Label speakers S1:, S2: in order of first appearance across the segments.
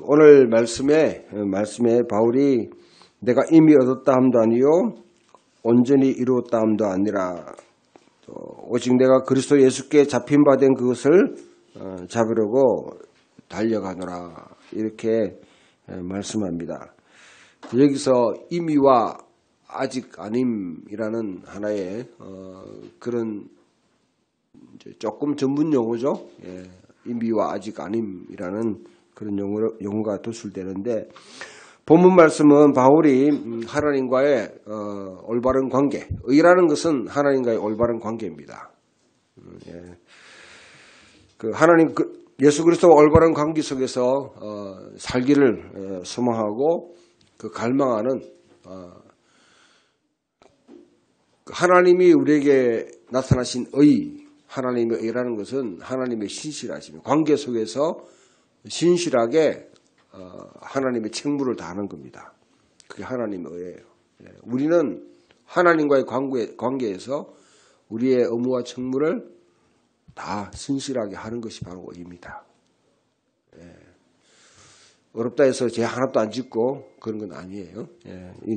S1: 오늘 말씀에 바울이 내가 이미 얻었다 함도 아니요 온전히 이루었다 함도 아니라 오직 내가 그리스도 예수께 잡힌 바 된 그것을 잡으려고 달려가노라 이렇게 말씀합니다. 여기서 이미와 아직 아님이라는 하나의 그런 조금 전문 용어죠. 이미와 아직 아님이라는 그런 용어가 도출되는데 본문 말씀은 바울이 하나님과의 올바른 관계, 의라는 것은 하나님과의 올바른 관계입니다. 하나님 예수 그리스도와 올바른 관계 속에서 살기를 소망하고 갈망하는 하나님이 우리에게 나타나신 의, 하나님의 의라는 것은 하나님의 신실하심, 관계 속에서 신실하게 하나님의 책무를 다하는 겁니다. 그게 하나님의 의예요. 우리는 하나님과의 관계에서 우리의 의무와 책무를 다 신실하게 하는 것이 바로 의입니다. 어렵다 해서 제 하나도 안 짓고 그런 건 아니에요.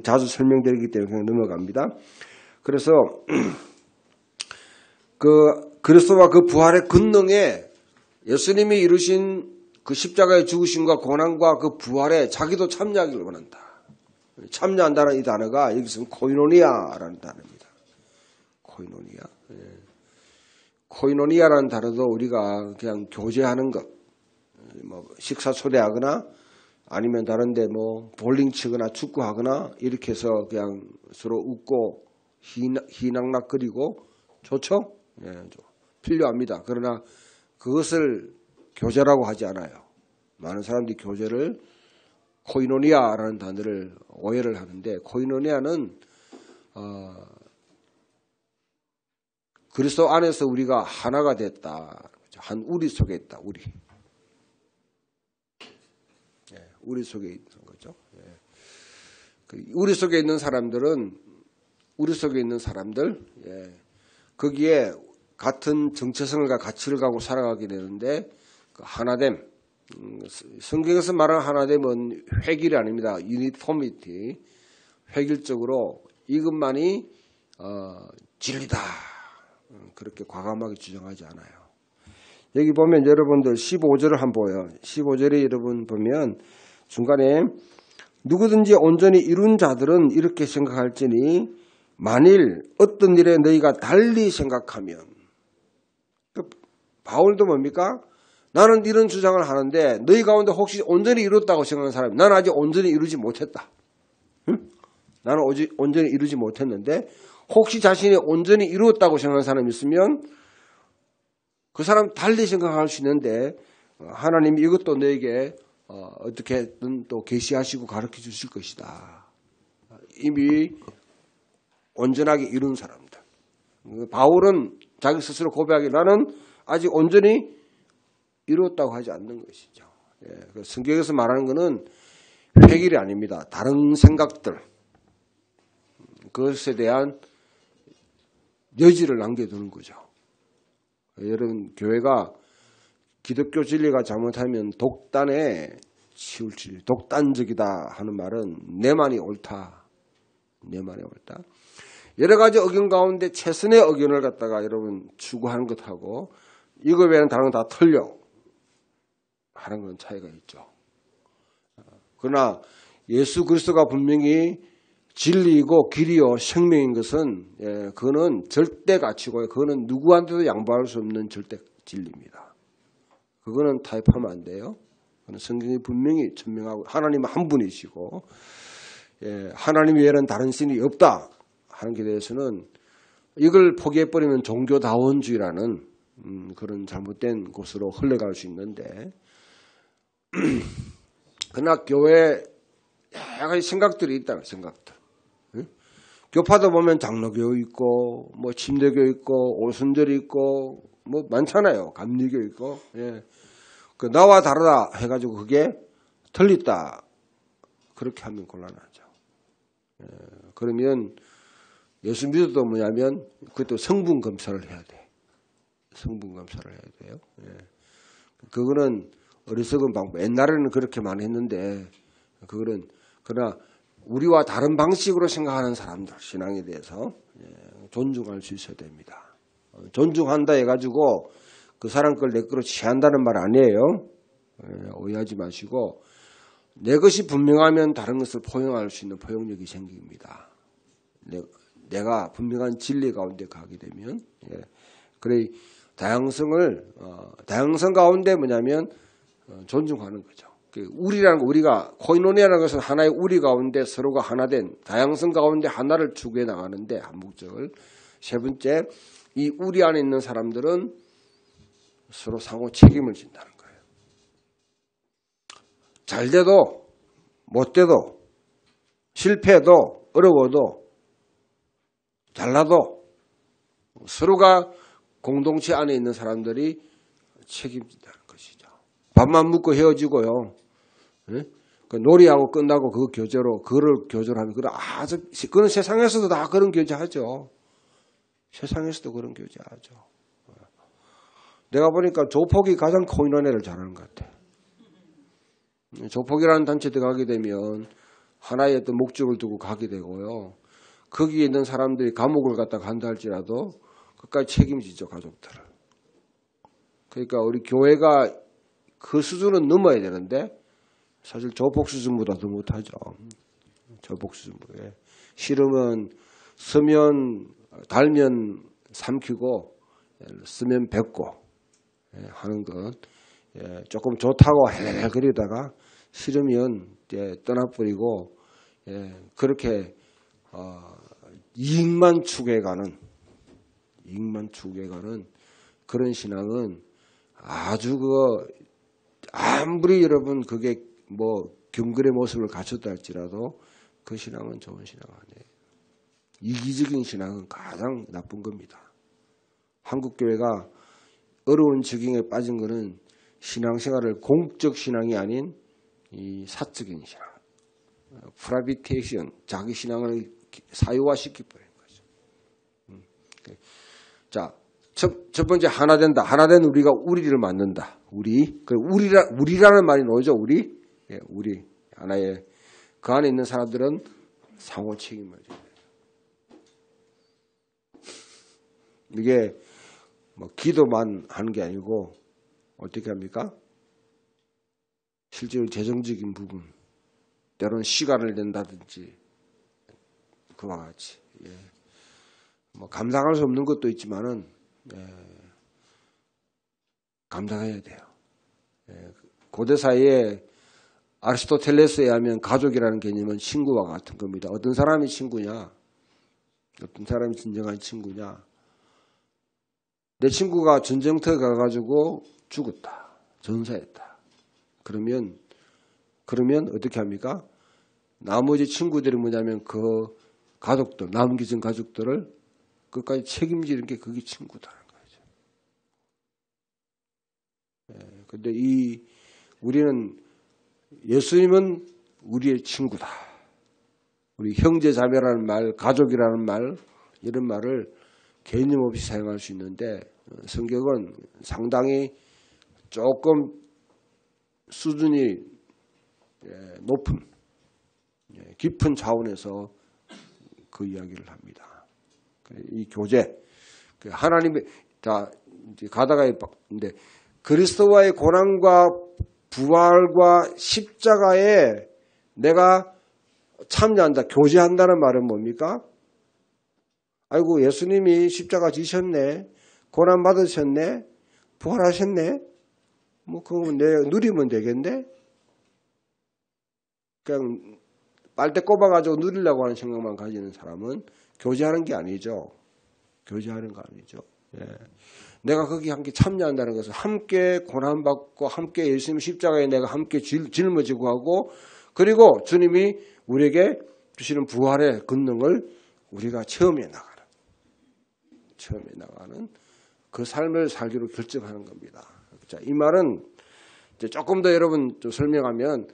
S1: 자주 설명드리기 때문에 그냥 넘어갑니다. 그래서 그리스도와 그 부활의 권능에 예수님이 이루신 그 십자가의 죽으심과 고난과 그 부활에 자기도 참여하기를 원한다. 참여한다는 이 단어가 여기서는 코이노니아라는 단어입니다. 코이노니아. 코이노니아라는 단어도 우리가 그냥 교제하는 것, 뭐 식사 초대하거나 아니면 다른데 뭐 볼링 치거나 축구하거나 이렇게 해서 그냥 서로 웃고 희낙낙거리고 좋죠? 필요합니다. 그러나 그것을 교제라고 하지 않아요. 많은 사람들이 교제를 코이노니아라는 단어를 오해를 하는데 코이노니아는 그리스도 안에서 우리가 하나가 됐다. 한 우리 속에 있다. 우리 속에 있는 거죠. 우리 속에 있는 사람들 거기에 같은 정체성과 가치를 갖고 살아가게 되는데 하나됨, 성경에서 말하는 하나됨은 획일이 아닙니다. 유니포미티, 획일적으로 이것만이 진리다. 그렇게 과감하게 주장하지 않아요. 여기 보면 여러분들 15절을 한번 보여요. 15절에 여러분 보면 중간에 누구든지 온전히 이룬 자들은 이렇게 생각할지니 만일 어떤 일에 너희가 달리 생각하면 바울도 뭡니까? 나는 이런 주장을 하는데 너희 가운데 혹시 온전히 이뤘다고 생각하는 사람이 나는 아직 온전히 이루지 못했다. 응? 나는 온전히 이루지 못했는데 혹시 자신이 온전히 이루었다고 생각하는 사람이 있으면 그 사람 달리 생각할 수 있는데 하나님이 이것도 너에게 어떻게든 또 계시하시고 가르쳐 주실 것이다. 이미 온전하게 이룬 사람들. 바울은 자기 스스로 고백하기 나는 아직 온전히 이루었다고 하지 않는 것이죠. 성경에서 말하는 것은 획일이 아닙니다. 다른 생각들, 그것에 대한 여지를 남겨두는 거죠. 여러분 교회가 기독교 진리가 잘못하면 독단에 치울 진리, 독단적이다 하는 말은 내만이 옳다. 여러 가지 의견 가운데 최선의 의견을 갖다가 여러분 추구하는 것하고 이거 외에는 다른 건 다 틀려 하는 건 차이가 있죠. 그러나 예수 그리스도가 분명히 진리이고 길이요 생명인 것은 그거는 절대 가치고요. 그거는 누구한테도 양보할 수 없는 절대 진리입니다. 그거는 타협하면 안 돼요. 그건 성경이 분명히 천명하고 하나님은 한 분이시고 하나님 외에는 다른 신이 없다 하는 게 대해서는 이걸 포기해버리면 종교다원주의라는 그런 잘못된 곳으로 흘러갈 수 있는데 그러나 교회에 여러 가지 생각들이 있다는 생각들. 교파도 보면 장로교 있고 뭐 침례교 있고 오순절이 있고 뭐 많잖아요. 감리교 있고. 그 나와 다르다 해가지고 그게 틀리다 그렇게 하면 곤란하죠. 그러면 예수 믿어도 뭐냐면 그것도 성분 검사를 해야 돼. 성분 검사를 해야 돼요. 그거는 어리석은 방법. 옛날에는 그렇게 많이 했는데 그러나 우리와 다른 방식으로 생각하는 사람들 신앙에 대해서 존중할 수 있어야 됩니다. 존중한다 해가지고 그 사람 걸 내 거로 취한다는 말 아니에요. 오해하지 마시고 내 것이 분명하면 다른 것을 포용할 수 있는 포용력이 생깁니다. 내가 분명한 진리 가운데 가게 되면 그래 다양성 가운데 뭐냐면 존중하는 거죠. 우리라는 거, 우리가 코이노니아라는 것은 하나의 우리 가운데 서로가 하나된 다양성 가운데 하나를 추구해 나가는데 한 목적을. 세 번째, 이 우리 안에 있는 사람들은 서로 상호 책임을 진다는 거예요. 잘 돼도 못 돼도 실패해도 어려워도 잘나도 서로가 공동체 안에 있는 사람들이 책임진다는 것이죠. 밥만 먹고 헤어지고요. 그 놀이하고 끝나고 그 교제로 그를 교제하는 그건 세상에서도 다 그런 교제하죠. 세상에서도 그런 교제하죠. 내가 보니까 조폭이 가장 코인원회를 잘하는 것 같아. 조폭이라는 단체에 들어가게 되면 하나의 어떤 목적을 두고 가게 되고요. 거기에 있는 사람들이 감옥을 갔다 간다 할지라도 끝까지 책임지죠, 가족들을. 그러니까 우리 교회가 그 수준은 넘어야 되는데 사실 조폭 수준보다 더 못하죠. 조폭 수준보다. 싫으면 쓰면 달면 삼키고 쓰면 뱉고 하는 것. 조금 좋다고 헬헬거리다가 싫으면 떠나버리고 그렇게 이익만 추구해가는 그런 신앙은 아주 아무리 여러분 그게 뭐 경건의 모습을 갖췄다 할지라도 그 신앙은 좋은 신앙 아니에요. 이기적인 신앙은 가장 나쁜 겁니다. 한국 교회가 어려운 적용에 빠진 것은 신앙생활을 공적 신앙이 아닌 이 사적인 신앙, 프라이비테이션, 자기 신앙을 사유화시켜버린 거죠. 자, 첫 번째 하나 된다. 하나 된 우리가 우리를 만든다. 우리라는 말이 나오죠. 우리 하나의 그 안에 있는 사람들은 상호 책임을 져야 돼요. 이게 뭐 기도만 하는 게 아니고 어떻게 합니까? 실제로 재정적인 부분, 때로는 시간을 낸다든지 그와 같이 뭐 감당할 수 없는 것도 있지만은 감당해야 돼요. 고대 사이에 아리스토텔레스에 하면 가족이라는 개념은 친구와 같은 겁니다. 어떤 사람이 친구냐? 어떤 사람이 진정한 친구냐? 내 친구가 전쟁터에 가가지고 죽었다. 전사했다. 그러면 어떻게 합니까? 나머지 친구들이 뭐냐면 그 가족들, 남겨진 가족들을 끝까지 책임지는 게 그게 친구다라는 거죠. 근데 우리는 예수님은 우리의 친구다. 우리 형제 자매라는 말, 가족이라는 말, 이런 말을 개념 없이 사용할 수 있는데 성경은 상당히 조금 수준이 높은 깊은 차원에서 그 이야기를 합니다. 이 교제, 하나님의 이제 가다가 있는데 그리스도와의 고난과 부활과 십자가에 내가 참여한다, 교제한다는 말은 뭡니까? 아이고 예수님이 십자가 지셨네, 고난 받으셨네, 부활하셨네, 뭐 그거 내가 누리면 되겠네. 그냥 빨대 꼽아가지고 누리려고 하는 생각만 가지는 사람은 교제하는 게 아니죠. 교제하는 거 아니죠. 내가 거기 함께 참여한다는 것은 함께 고난받고 함께 예수님 십자가에 내가 함께 짊어지고 하고, 그리고 주님이 우리에게 주시는 부활의 권능을 우리가 체험해 나가는 그 삶을 살기로 결정하는 겁니다. 자, 이 말은 이제 조금 더 여러분 좀 설명하면,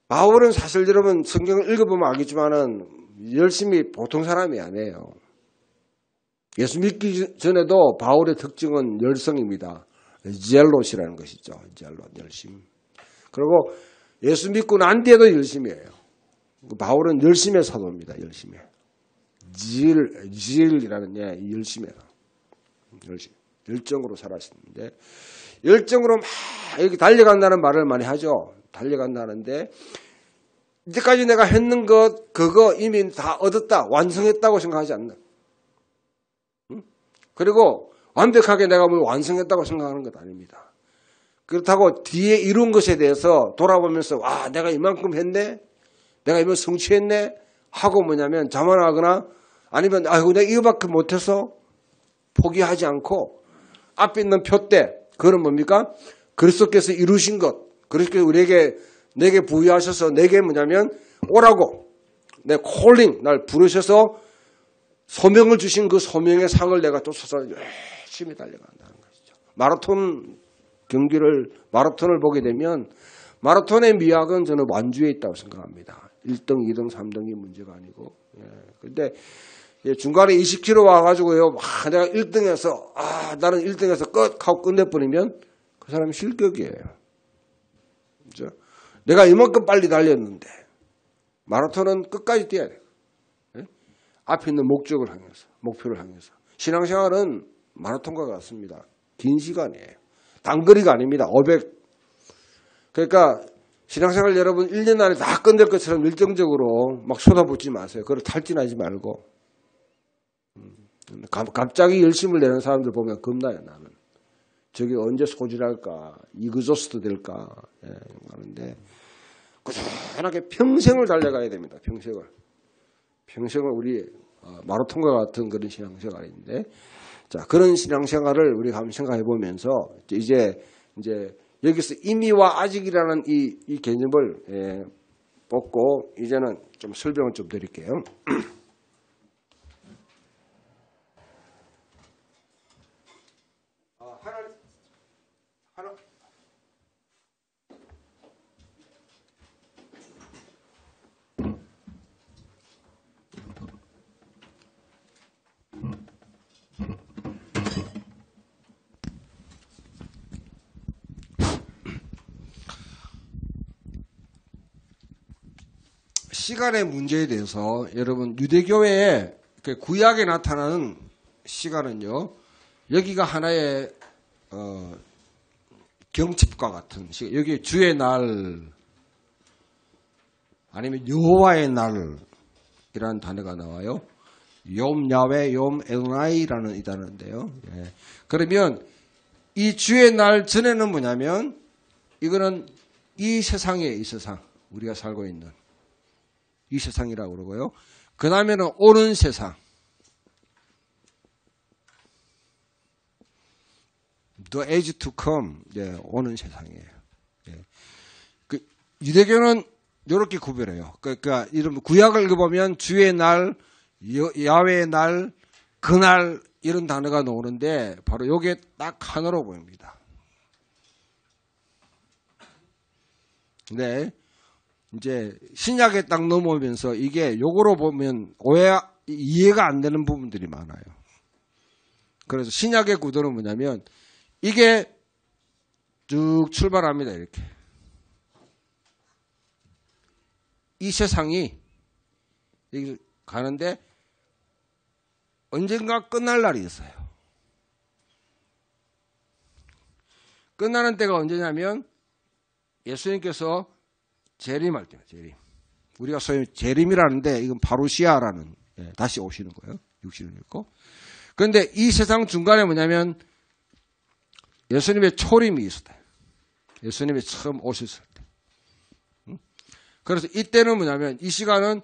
S1: 바울은 사실 여러분 성경을 읽어보면 알겠지만은 열심히 보통 사람이 아니에요. 예수 믿기 전에도 바울의 특징은 열성입니다. 젤롯이라는 것이죠. 젤롯, 열심. 그리고 예수 믿고 난 뒤에도 열심이에요. 바울은 열심의 사도입니다. 열심히. 질이라는 이 열심이에요. 열정으로 살았는데 열정으로 막 이렇게 달려간다는 말을 많이 하죠. 달려간다는데 이제까지 내가 했는 것 그거 이미 다 얻었다. 완성했다고 생각하지 않나. 그리고 완벽하게 내가 뭘 완성했다고 생각하는 것 아닙니다. 그렇다고 뒤에 이룬 것에 대해서 돌아보면서 와 내가 이만큼 했네. 내가 이만 성취했네. 하고 뭐냐면 자만하거나 아니면 아이고 내가 이거밖에 못해서 포기하지 않고 앞에 있는 표대 그건 뭡니까? 그리스도께서 이루신 것. 그리스도께서 내게 부여하셔서 내게 뭐냐면 오라고 내 콜링 날 부르셔서 소명을 주신 그 소명의 상을 내가 쫓아서 열심히 달려간다는 것이죠. 마라톤을 보게 되면 마라톤의 미학은 저는 완주에 있다고 생각합니다. 1등, 2등, 3등이 문제가 아니고. 그런데 중간에 20km 와가지고요. 내가 1등에서 나는 1등에서 끝 하고 끝내버리면 그 사람이 실격이에요. 그렇죠? 내가 이만큼 빨리 달렸는데 마라톤은 끝까지 뛰어야 돼요. 앞에 있는 목적을 향해서, 목표를 향해서. 신앙생활은 마라톤과 같습니다. 긴 시간이에요. 단거리가 아닙니다. 500. 그러니까 신앙생활 여러분 1년 안에 다 끝낼 것처럼 일정적으로 막 쏟아붓지 마세요. 그걸 탈진하지 말고. 갑자기 열심을 내는 사람들 보면 겁나요, 나는. 저게 언제 소질할까, 이그조스트 될까, 하는데, 꾸준하게 평생을 달려가야 됩니다, 평생을 우리 마라톤과 같은 그런 신앙생활인데, 자, 그런 신앙생활을 우리가 한번 생각해 보면서, 이제 여기서 이미와 아직이라는 이 개념을 뽑고, 이제는 좀 설명을 좀 드릴게요. 시간의 문제에 대해서 여러분 유대교회의 구약에 나타나는 시간은요. 여기가 하나의 경칩과 같은 시간. 여기 주의 날 아니면 여호와의 날이라는 단어가 나와요. 욤 야훼 욤 엘나이라는 이 단어인데요. 그러면 이 주의 날 전에는 뭐냐면 이거는 이 세상이에요. 이 세상. 우리가 살고 있는 이 세상이라고 그러고요. 그 다음에는 오는 세상. The age to come. 오는 세상이에요. 유대교는 이렇게 구별해요. 그러니까 이런 구약을 읽어보면 주의 날, 야훼의 날, 그날 이런 단어가 나오는데 바로 이게 딱 하나로 보입니다. 근데 이제 신약에 딱 넘어오면서 이게 요거로 보면 이해가 안 되는 부분들이 많아요. 그래서 신약의 구도는 뭐냐면 이게 쭉 출발합니다. 이렇게. 이 세상이 가는데 언젠가 끝날 날이 있어요. 끝나는 때가 언제냐면 예수님께서 재림할 때예요. 재림. 우리가 소위 재림이라는데 이건 파루시아라는 다시 오시는 거예요. 육신을 입고. 그런데 이 세상 중간에 뭐냐면 예수님의 초림이 있었다. 예수님이 처음 오셨을 때. 그래서 이때는 뭐냐면 이 시간은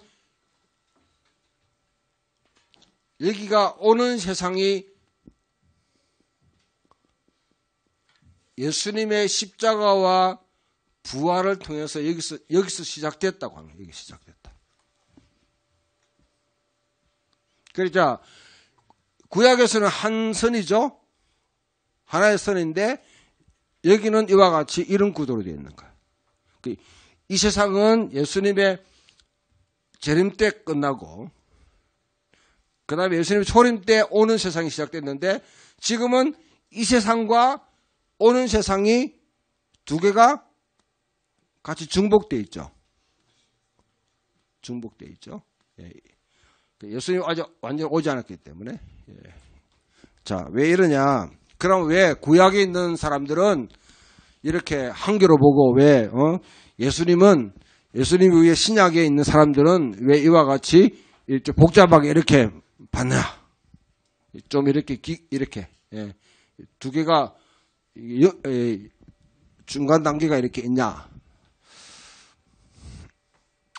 S1: 여기가 오는 세상이 예수님의 십자가와 부활을 통해서 여기서 시작됐다고 합니다. 여기 시작됐다. 그러니까 구약에서는 한 선이죠. 하나의 선인데 여기는 이와 같이 이런 구도로 되어 있는 거예요. 이 세상은 예수님의 재림 때 끝나고 그 다음에 예수님의 초림 때 오는 세상이 시작됐는데 지금은 이 세상과 오는 세상이 두 개가 같이 중복되어 있죠. 중복되어 있죠. 예. 예수님이 아직 완전히 오지 않았기 때문에. 예. 자, 왜 이러냐? 그럼 왜 구약에 있는 사람들은 이렇게 한계로 보고 왜 예수님 위에 신약에 있는 사람들은 왜 이와 같이 이렇게 복잡하게 이렇게 봤냐? 좀 이렇게 예. 두 개가 중간 단계가 이렇게 있냐?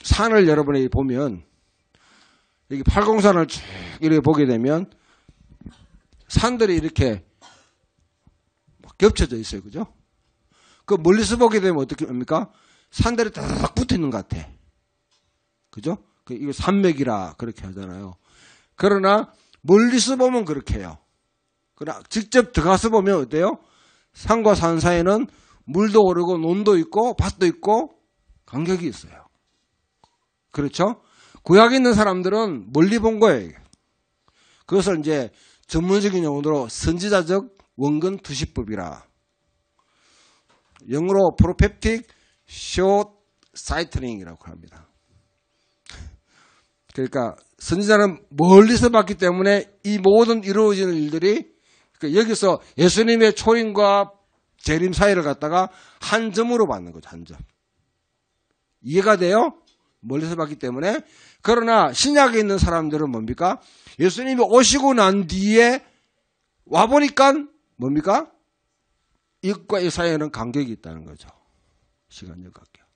S1: 산을 여러분이 보면 여기 팔공산을 쭉 이렇게 보게 되면 산들이 이렇게 겹쳐져 있어요. 그죠? 그 멀리서 보게 되면 어떻게 합니까? 산들이 딱 붙어 있는 것 같아. 그죠? 이거 산맥이라 그렇게 하잖아요. 그러나 멀리서 보면 그렇게 해요. 그러나 직접 들어가서 보면 어때요? 산과 산 사이에는 물도 오르고 논도 있고 밭도 있고 간격이 있어요. 그렇죠? 구약에 있는 사람들은 멀리 본 거예요. 그것을 이제 전문적인 용어로 선지자적 원근 투시법이라. 영어로 prophetic short sightseeing이라고 합니다. 그러니까 선지자는 멀리서 봤기 때문에 이 모든 이루어지는 일들이 여기서 예수님의 초림과 재림 사이를 갖다가 한 점으로 받는 거죠. 한 점. 이해가 돼요? 멀리서 봤기 때문에. 그러나 신약에 있는 사람들은 뭡니까? 예수님이 오시고 난 뒤에 와보니까 뭡니까? 이것과 이 사이에는 간격이 있다는 거죠. 시간적 간격.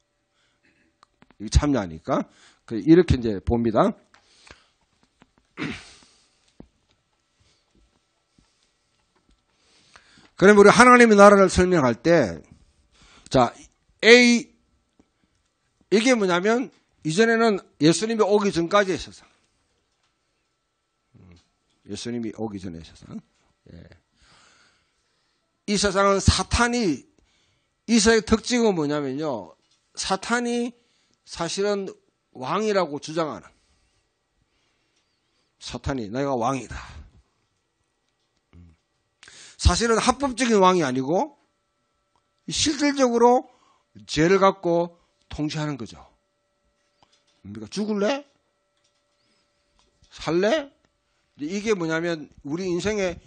S1: 이거 참여하니까. 이렇게 이제 봅니다. 그러면 우리 하나님의 나라를 설명할 때, 자, 이게 뭐냐면, 이전에는 예수님이 오기 전까지의 세상. 예수님이 오기 전의 세상. 예. 이 세상은 사탄이, 이 세상의 특징은 뭐냐면요. 사탄이 사실은 왕이라고 주장하는. 사탄이 내가 왕이다. 사실은 합법적인 왕이 아니고 실질적으로 죄를 갖고 통치하는 거죠. 뭡니까? 죽을래? 살래? 이게 뭐냐면 우리 인생에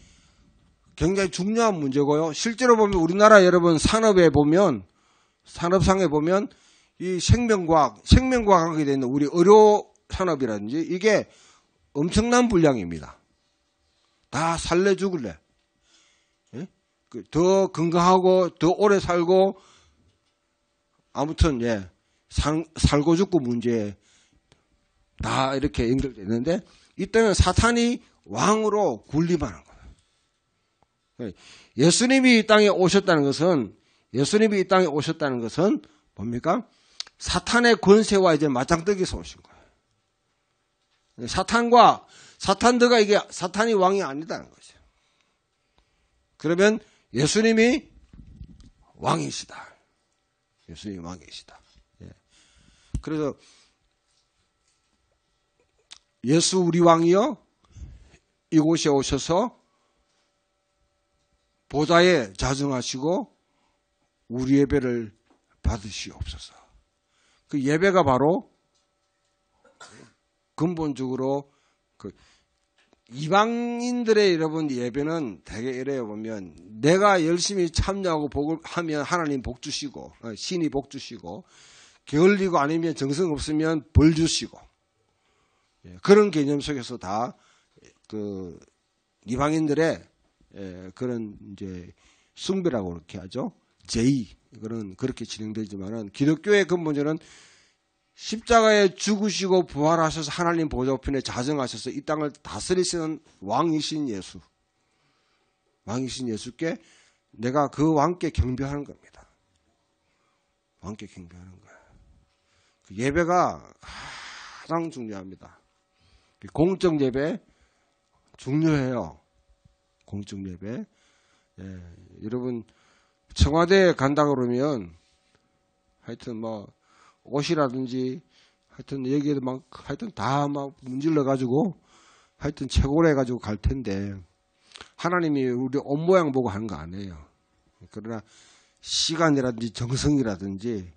S1: 굉장히 중요한 문제고요. 실제로 보면 우리나라 여러분 산업에 보면 산업상에 보면 이 생명과학에 되는 우리 의료 산업이라든지 이게 엄청난 분량입니다. 다 살래 죽을래? 예? 더 건강하고 더 오래 살고 아무튼 예 살고 죽고 문제에 다 이렇게 연결되는데 이때는 사탄이 왕으로 군림하는 거예요. 예수님이 이 땅에 오셨다는 것은 뭡니까? 사탄의 권세와 이제 맞짱뜨기서 오신 거예요. 사탄들과 이게 사탄이 왕이 아니다는 거죠. 그러면 예수님이 왕이시다. 예수님이 왕이시다. 예. 그래서 예수 우리 왕이여 이곳에 오셔서 보좌에 자정하시고 우리 예배를 받으시옵소서. 그 예배가 바로 근본적으로 그 이방인들의 여러분 예배는 되게 이래요. 보면 내가 열심히 참여하고 복을 하면 하나님 복 주시고 신이 복 주시고 게을리고 아니면 정성 없으면 벌 주시고 그런 개념 속에서 다 그 이방인들의 그런 이제 숭배라고 그렇게 하죠. 제의 그렇게 진행되지만은 기독교의 근본적으로는 십자가에 죽으시고 부활하셔서 하나님 보좌 우편에 자정하셔서 이 땅을 다스리시는 왕이신 예수께 내가 그 왕께 경배하는 겁니다. 왕께 경배하는 거예요. 그 예배가 가장 중요합니다. 공적 예배 중요해요. 공적 예배. 예, 여러분 청와대에 간다 그러면 하여튼 뭐 옷이라든지 하여튼 여기에도 막 하여튼 다 막 문질러 가지고 하여튼 최고로 해가지고 갈 텐데 하나님이 우리 옷 모양 보고 하는 거 아니에요. 그러나 시간이라든지 정성이라든지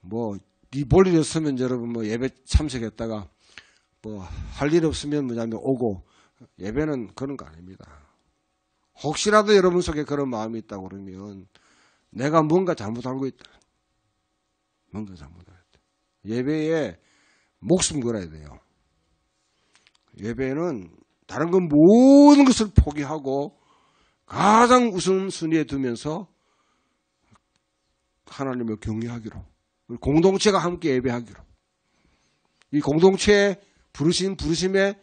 S1: 뭐 네 볼일 없으면 여러분 뭐 예배 참석했다가 뭐 할 일 없으면 뭐냐면 오고 예배는 그런 거 아닙니다. 혹시라도 여러분 속에 그런 마음이 있다고 그러면 내가 뭔가 잘못 알고 있다. 뭔가 잘못 알고 있다. 예배에 목숨 걸어야 돼요. 예배는 다른 건 모든 것을 포기하고 가장 우선순위에 두면서 하나님을 경외하기로, 공동체가 함께 예배하기로, 이 공동체에 부르심에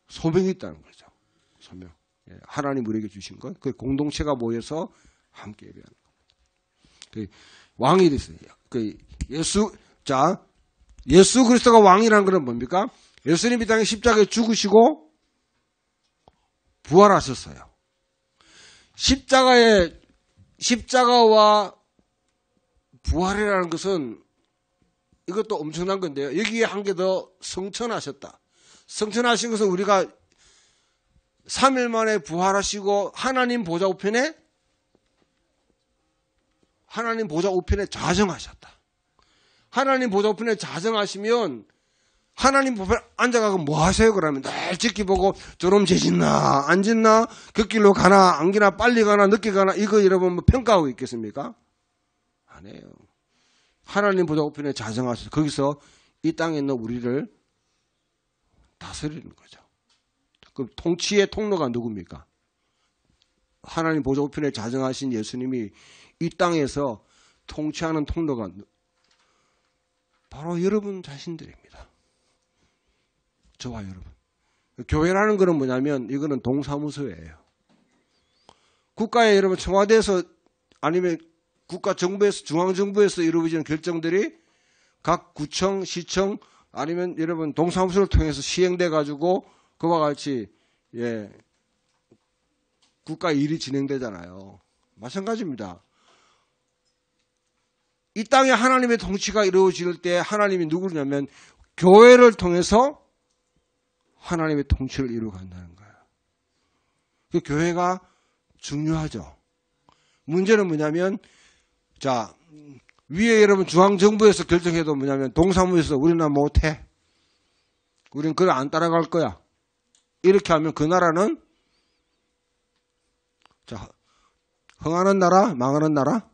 S1: 소명이 있다는 거죠. 소명. 하나님 우리에게 주신 것, 그 공동체가 모여서 함께 예배하는 것. 왕이 됐어요. 예수 그리스도가 왕이라는 것은 뭡니까? 예수님이 땅에 십자가에 죽으시고 부활하셨어요. 십자가와 부활이라는 것은 이것도 엄청난 건데요. 여기에 한 개 더 성천하셨다. 성천하신 것은 우리가 3일 만에 부활하시고 하나님 보좌 우편에 좌정하셨다. 하나님 보좌 우편에 좌정하시면 하나님 보좌에 앉아가고 뭐 하세요? 그러면 늘 지켜보고 저놈 죄짓나 안 짓나 그 길로 가나 안 가나 빨리 가나 늦게 가나 이거 여러분 뭐 평가하고 있겠습니까? 아니에요. 하나님 보좌 우편에 좌정하셔서 거기서 이 땅에 있는 우리를 다스리는 거죠. 그럼 통치의 통로가 누굽니까? 하나님 보좌 우편에 좌정하신 예수님이 이 땅에서 통치하는 통로가 바로 여러분 자신들입니다. 저와 여러분. 교회라는 것은 뭐냐면 이거는 동사무소예요. 국가에 여러분 청와대에서 아니면 국가 정부에서 중앙정부에서 이루어지는 결정들이 각 구청, 시청 아니면 여러분 동사무소를 통해서 시행돼 가지고 그와 같이 국가 일이 진행되잖아요. 마찬가지입니다. 이 땅에 하나님의 통치가 이루어질 때 하나님이 누구냐면 교회를 통해서 하나님의 통치를 이루어간다는 거예요. 그 교회가 중요하죠. 문제는 뭐냐면 자 위에 여러분 중앙정부에서 결정해도 뭐냐면 동사무소에서 우리는 못해. 우리는 그걸 안 따라갈 거야. 이렇게 하면 그 나라는 자 흥하는 나라, 망하는 나라.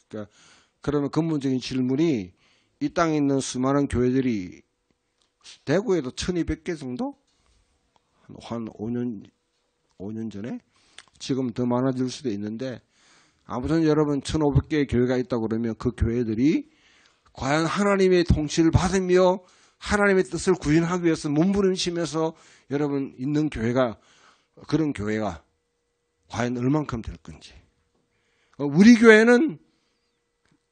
S1: 그러니까 그러면 근본적인 질문이 이 땅에 있는 수많은 교회들이 대구에도 1200개 정도? 한 5년 전에? 지금 더 많아질 수도 있는데 아무튼 여러분 1500개의 교회가 있다고 그러면 그 교회들이 과연 하나님의 통치를 받으며 하나님의 뜻을 구현하기 위해서 몸부림치면서 여러분 있는 교회가 그런 교회가 과연 얼만큼 될 건지. 우리 교회는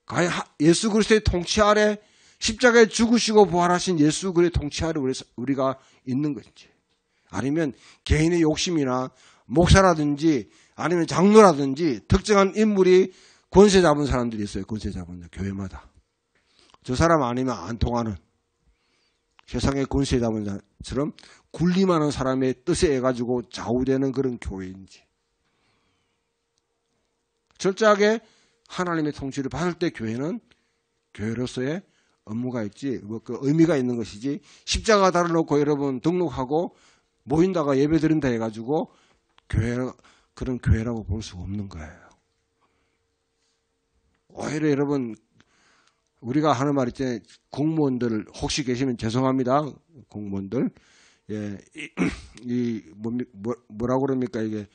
S1: 과연 예수 그리스도의 통치 아래 십자가에 죽으시고 부활하신 예수 그리스도의 통치 아래 우리가 있는 건지 아니면 개인의 욕심이나 목사라든지 아니면 장로라든지 특정한 인물이 권세 잡은 사람들이 있어요. 권세 잡은 교회마다. 저 사람 아니면 안 통하는 세상에 권세 잡은 사람처럼 군림하는 사람의 뜻에 해가지고 좌우되는 그런 교회인지 철저하게 하나님의 통치를 받을 때 교회는 교회로서의 업무가 있지 뭐 그 의미가 있는 것이지 십자가 달아놓고 여러분 등록하고 모인다가 예배 드린다 해가지고 그런 교회라고 볼 수 없는 거예요. 오히려 여러분 우리가 하는 말 있잖아요. 공무원들 혹시 계시면 죄송합니다. 공무원들 뭐라고 그럽니까 이게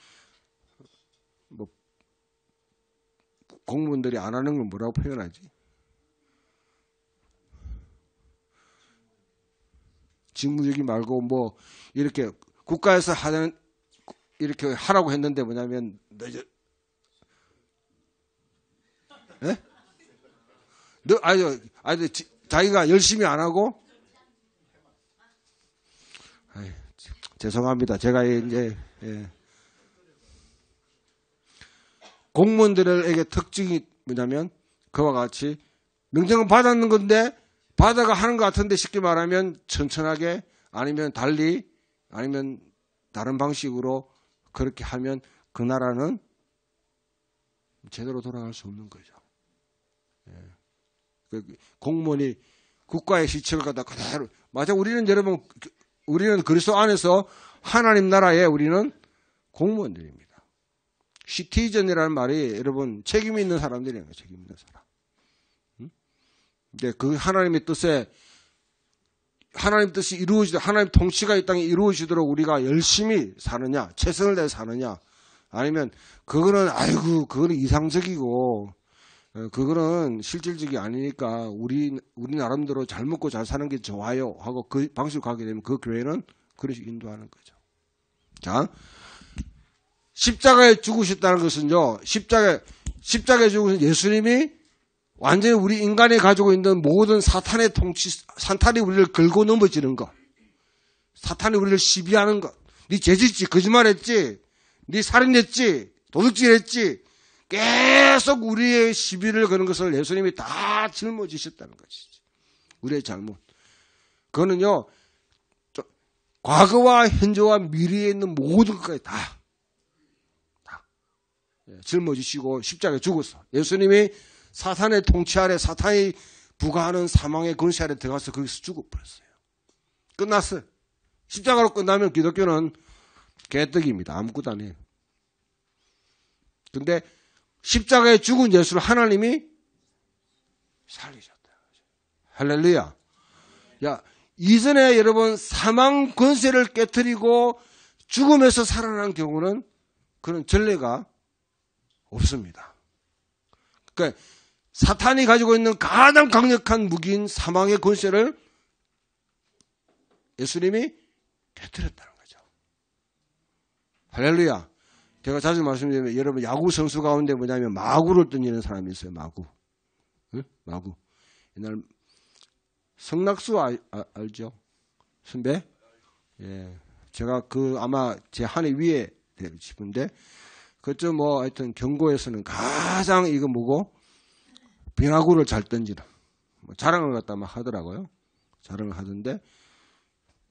S1: 뭐 공무원들이 안 하는 건 뭐라고 표현하지? 직무유기 말고 뭐 이렇게 국가에서 하는 이렇게 하라고 했는데 뭐냐면 자기가 열심히 안 하고 죄송합니다. 제가 이제 공무원들에게 특징이 뭐냐면 그와 같이 명령은 받았는 건데 받아가 하는 것 같은데 쉽게 말하면 천천하게 아니면 달리 아니면 다른 방식으로 그렇게 하면 그 나라는 제대로 돌아갈 수 없는 거죠. 공무원이 국가의 시책을 갖다 그대로 맞아. 우리는 여러분 우리는 그리스도 안에서 하나님 나라에 우리는 공무원들입니다. 시티즌이라는 말이 여러분 책임 있는 사람들이에요. 책임 있는 사람. 근데 그 하나님의 뜻에 하나님 뜻이 이루어지도록 하나님 통치가 이 땅에 이루어지도록 우리가 열심히 사느냐, 최선을 다해 사느냐, 아니면 그거는 아이고 그거는 이상적이고 그거는 실질적이 아니니까 우리 나름대로 잘 먹고 잘 사는 게 좋아요 하고 그 방식으로 가게 되면 그 교회는 그렇게 인도하는 거죠. 자, 십자가에 죽으셨다는 것은요, 십자가에 죽으신 예수님이 완전히 우리 인간이 가지고 있는 모든 사탄의 통치, 사탄이 우리를 걸고 넘어지는 것, 사탄이 우리를 시비하는 것, 네 죄짓지, 거짓말했지, 네 살인했지, 도둑질했지, 계속 우리의 시비를 거는 것을 예수님이 다 짊어지셨다는 것이지. 우리의 잘못. 그거는요, 과거와 현재와 미래에 있는 모든 것까지 다 짊어지시고 십자가에 죽었어. 예수님이 사탄의 통치 아래, 사탄이 부과하는 사망의 권세 아래 들어가서 거기서 죽어버렸어요. 끝났어요. 십자가로 끝나면 기독교는 개떡입니다. 아무것도 아니에요. 근데 십자가에 죽은 예수를 하나님이 살리셨다. 할렐루야. 야, 이전에 여러분 사망 권세를 깨뜨리고 죽음에서 살아난 경우는 그런 전례가 없습니다. 그러니까 사탄이 가지고 있는 가장 강력한 무기인 사망의 권세를 예수님이 깨뜨렸다는 거죠. 할렐루야. 제가 자주 말씀드리면 여러분 야구 선수 가운데 뭐냐면 마구를 던지는 사람이 있어요. 마구. 응? 마구. 옛날 성낙수 알죠? 선배? 예. 제가 아마 제 한 해 위에 되고 싶은데 그쪽 뭐 하여튼 경고에서는 가장 이거 뭐고 빙하구를 잘 던지는 뭐 자랑을 갖다 막 하더라고요. 자랑을 하던데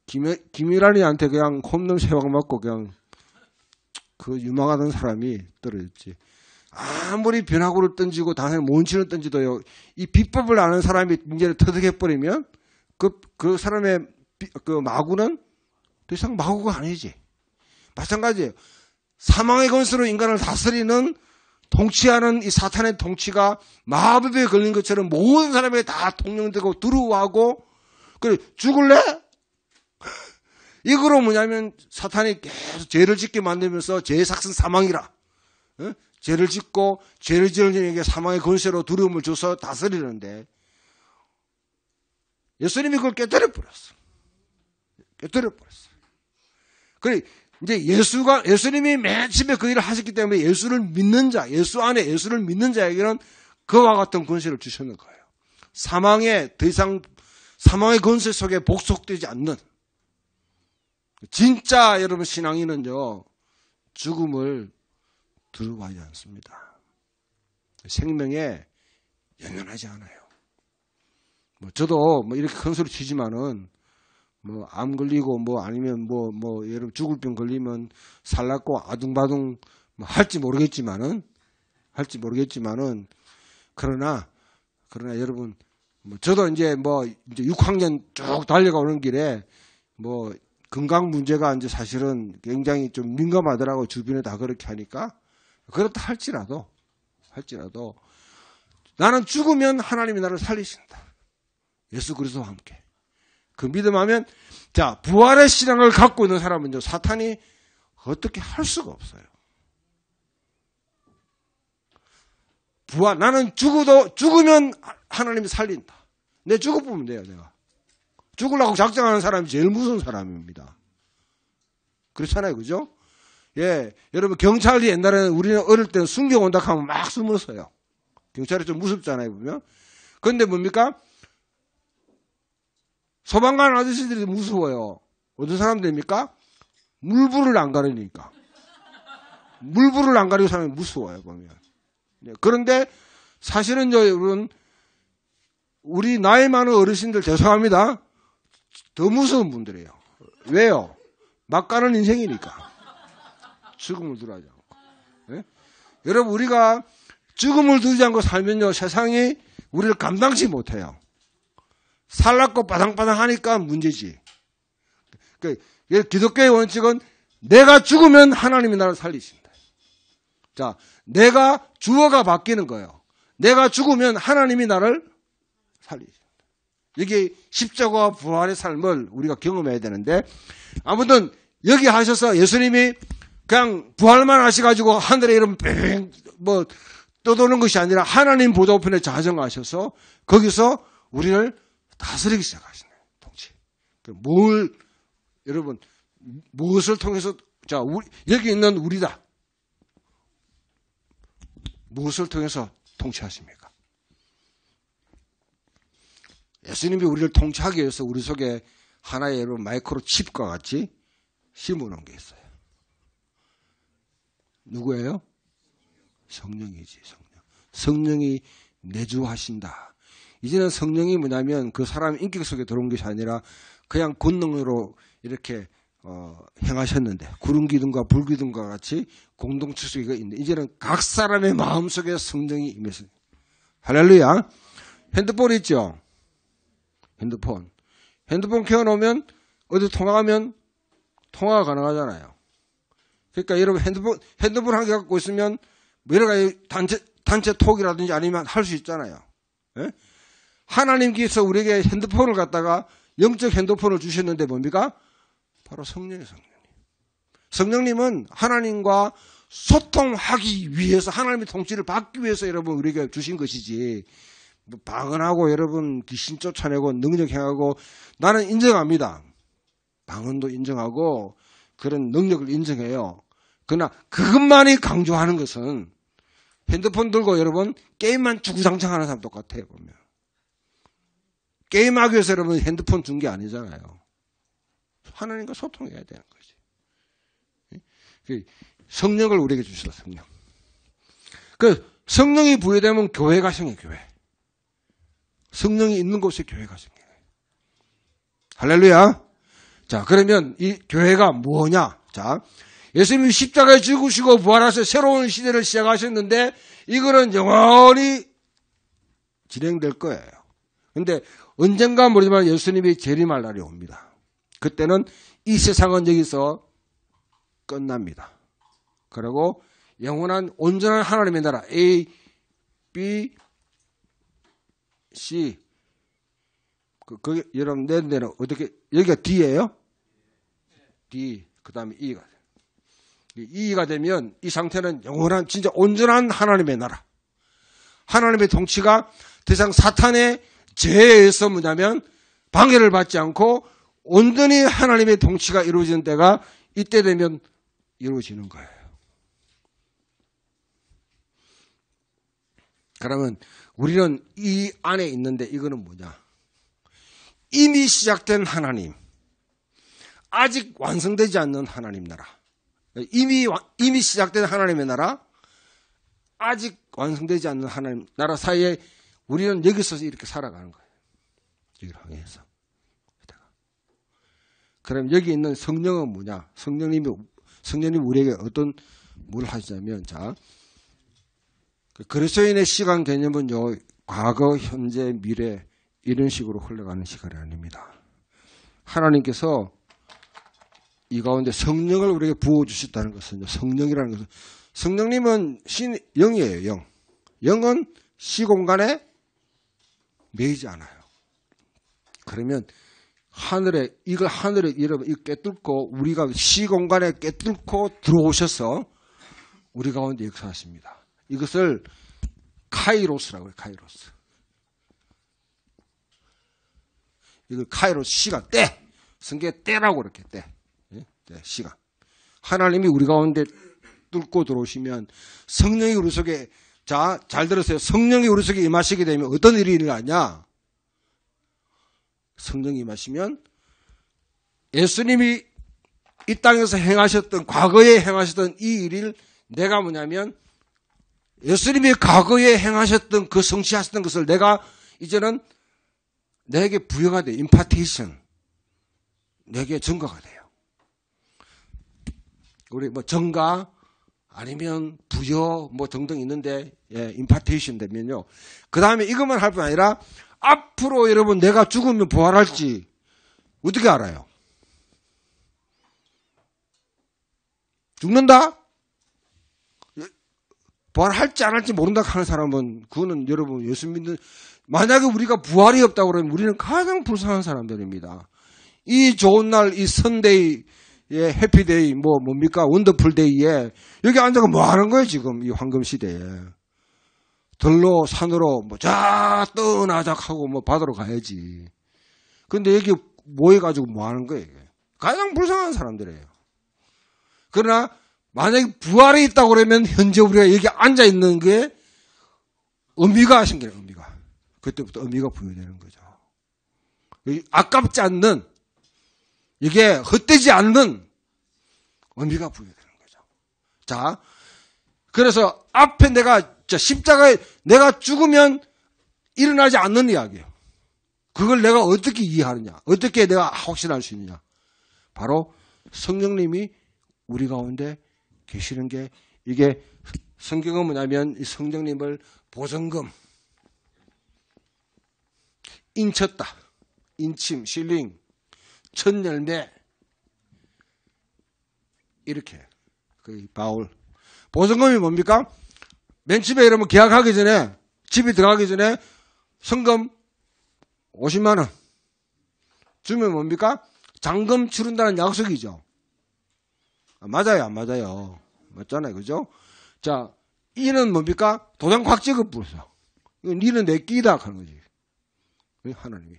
S1: 김일환이한테 그냥 홈런 3방 맞고 그냥 그 유망하던 사람이 떨어졌지. 아무리 변화구를 던지고 당연히 몬치를 던지도요. 이 비법을 아는 사람이 문제를 터득해버리면 그 사람의 그 마구는 더 이상 마구가 아니지. 마찬가지예요. 사망의 권세로 인간을 다스리는 통치하는 이 사탄의 통치가 마법에 걸린 것처럼 모든 사람에게 다 통용되고 두려워하고 그래 죽을래? 이거로 뭐냐면 사탄이 계속 죄를 짓게 만들면서 죄의 삭은 사망이라. 어? 죄를 짓고 죄를 지은 자에게 사망의 권세로 두려움을 줘서 다스리는데 예수님이 그걸 깨뜨려버렸어. 깨뜨려버렸어. 그래 이제 예수님이 맨 처음에 그 일을 하셨기 때문에 예수를 믿는 자, 예수 안에 예수를 믿는 자에게는 그와 같은 권세를 주시는 거예요. 더 이상 사망의 권세 속에 복속되지 않는 진짜 여러분 신앙인은요 죽음을 두려워하지 않습니다. 생명에 연연하지 않아요. 뭐 저도 뭐 이렇게 큰 소리 치지만은 뭐 암 걸리고 뭐 아니면 뭐 여러분 죽을 병 걸리면 살났고 아둥바둥 뭐 할지 모르겠지만은 그러나 여러분 뭐 저도 이제 6학년 쭉 달려가는 길에 뭐 건강 문제가 이제 사실은 굉장히 좀 민감하더라고. 주변에 다 그렇게 하니까. 그렇다 할지라도 나는 죽으면 하나님이 나를 살리신다. 예수 그리스도와 함께. 그 믿음하면 자, 부활의 신앙을 갖고 있는 사람은요, 사탄이 어떻게 할 수가 없어요. 나는 죽으면 하나님이 살린다. 내 죽어보면 돼요, 내가. 죽으려고 작정하는 사람이 제일 무서운 사람입니다. 그렇잖아요, 그죠? 예, 여러분 경찰이 옛날에는 우리는 어릴 때는 순경 온다 하면 막 숨었어요. 경찰이 좀 무섭잖아요, 보면. 그런데 뭡니까? 소방관 아저씨들이 무서워요. 어떤 사람들입니까? 물불을 안 가리니까. 물불을 안 가리고 사람이 무서워요, 보면. 예, 그런데 사실은 여러분 우리 나이 많은 어르신들 죄송합니다. 더 무서운 분들이에요. 왜요? 막 가는 인생이니까. 죽음을 두려워하지 않고. 예? 여러분 우리가 죽음을 두지 않고 살면요 세상이 우리를 감당치 못해요. 살랍고 바당바당 하니까 문제지. 기독교의 원칙은 내가 죽으면 하나님이 나를 살리신다. 자, 내가 주어가 바뀌는 거예요. 내가 죽으면 하나님이 나를 살리신다. 이게 십자가와 부활의 삶을 우리가 경험해야 되는데, 아무튼 여기 하셔서 예수님이 그냥 부활만 하셔가지고 하늘에 이런 뭐 떠도는 것이 아니라 하나님 보좌 우편에 자정하셔서 거기서 우리를 다스리기 시작하시네요. 통치. 여러분 무엇을 통해서 여기 있는 우리다. 무엇을 통해서 통치하십니까? 예수님이 우리를 통치하기 위해서 우리 속에 하나의 여러분 마이크로 칩과 같이 심어놓은 게 있어요. 누구예요? 성령이지, 성령. 성령이 내주하신다. 이제는 성령이 뭐냐면 그 사람 인격 속에 들어온 것이 아니라 그냥 권능으로 이렇게 행하셨는데 구름 기둥과 불 기둥과 같이 공동체 속에 있는데 이제는 각 사람의 마음 속에 성령이 임했어요. 할렐루야. 핸드폰 있죠? 핸드폰 켜놓으면 어디 통화하면 통화가 가능하잖아요. 그러니까 여러분 핸드폰 한 개 갖고 있으면 뭐 여러 가지 단체 톡이라든지 아니면 할 수 있잖아요. 예? 하나님께서 우리에게 핸드폰을 갖다가 영적 핸드폰을 주셨는데 뭡니까? 바로 성령이에요. 성령님은 하나님과 소통하기 위해서 하나님의 통치를 받기 위해서 여러분 우리에게 주신 것이지 뭐 방언하고 여러분 귀신 쫓아내고 능력 행하고 나는 인정합니다. 방언도 인정하고 그런 능력을 인정해요. 그러나 그것만이 강조하는 것은 핸드폰 들고 여러분 게임만 주구장창 하는 사람 똑같아요. 보면 게임하기 위해서 여러분 핸드폰 준 게 아니잖아요. 하나님과 소통해야 되는 거지. 성령을 우리에게 주셨다. 성령. 그 성령이 부여되면 교회가 생겨요. 교회. 성령이 있는 곳에 교회가 생겨요. 할렐루야. 자, 그러면 이 교회가 뭐냐? 자, 예수님이 십자가에 죽으시고 부활하셔서 새로운 시대를 시작하셨는데 이거는 영원히 진행될 거예요. 근데 언젠가 모르지만 예수님이 재림할 날이 옵니다. 그때는 이 세상은 여기서 끝납니다. 그리고 영원한 온전한 하나님의 나라 A, B, C 여러분 내 데는 어떻게 여기가 D예요? D 그 다음에 E가 돼요. E가 되면 이 상태는 영원한 진짜 온전한 하나님의 나라. 하나님의 통치가 더 이상 사탄의 죄에 의해서 뭐냐면 방해를 받지 않고 온전히 하나님의 통치가 이루어지는 때가 이때 되면 이루어지는 거예요. 그러면 우리는 이 안에 있는데 이거는 뭐냐? 이미 시작된 하나님, 아직 완성되지 않는 하나님 나라. 이미 시작된 하나님의 나라, 아직 완성되지 않는 하나님 나라 사이에 우리는 여기서 이렇게 살아가는 거예요. 여기를 향해서. 그럼 여기 있는 성령은 뭐냐? 성령님이 우리에게 어떤 뭘 하시냐면, 자, 그리스도인의 시간 개념은요, 과거, 현재, 미래, 이런 식으로 흘러가는 시간이 아닙니다. 하나님께서 이 가운데 성령을 우리에게 부어주셨다는 것은요, 성령이라는 것은, 성령님은 영이에요, 영. 영은 시공간에 매이지 않아요. 그러면 하늘에 여러분, 이거 깨뚫고, 우리가 시공간에 깨뚫고 들어오셔서 우리 가운데 역사하십니다. 이것을 카이로스라고 해요, 카이로스. 이걸 카이로스, 시간, 때! 성경에 때라고 그렇게 때. 때, 시간. 하나님이 우리 가운데 뚫고 들어오시면 성령이 우리 속에, 자, 잘 들으세요. 성령이 우리 속에 임하시게 되면 어떤 일이 일어나냐? 성령이 임하시면 예수님이 이 땅에서 행하셨던, 과거에 행하셨던 이 일을 내가 뭐냐면 예수님이 과거에 행하셨던 그 성취하셨던 것을 내가 이제는 내게 부여가 돼요. 임파테이션. 내게 증거가 돼요. 우리 뭐 정가, 아니면 부여 뭐 등등 있는데 임파테이션 되면요. 그 다음에 이것만 할 뿐 아니라 앞으로 여러분 내가 죽으면 부활할지 어떻게 알아요? 죽는다? 부활할지 안 할지 모른다 하는 사람은 그거는 여러분 예수 믿는 만약에 우리가 부활이 없다고 그러면 우리는 가장 불쌍한 사람들입니다. 이 좋은 날, 이 선데이, 해피데이, 뭡니까? 원더풀데이에 여기 앉아서 뭐 하는 거예요, 지금 이 황금 시대에. 들로, 산으로, 떠나작 하고 바다로 가야지. 근데 여기 모여가지고 뭐 하는 거예요, 이게? 가장 불쌍한 사람들이에요. 그러나, 만약에 부활이 있다고 그러면 현재 우리가 여기 앉아 있는 게 의미가 생겨요, 의미가. 그때부터 의미가 부여되는 거죠. 아깝지 않는, 이게 헛되지 않는 의미가 부여되는 거죠. 자, 그래서 앞에 십자가에 내가 죽으면 일어나지 않는 이야기예요. 그걸 내가 어떻게 이해하느냐, 어떻게 내가 확신할 수 있느냐. 바로 성령님이 우리 가운데 계시는 게 이게 성경은 뭐냐면 이 성령님을 보증금, 인쳤다, 인침, 실링, 첫 열매 이렇게 그 바울 보증금이 뭡니까? 맨 처음에 여러분 계약하기 전에 집에 들어가기 전에 성금 50만 원 주면 뭡니까? 잔금 치른다는 약속이죠. 맞아요, 안 맞아요? 맞잖아요, 그죠? 자, 이는 뭡니까? 도장 확 찍어버렸어. 니는 내 끼다 하는 거지. 하나님이.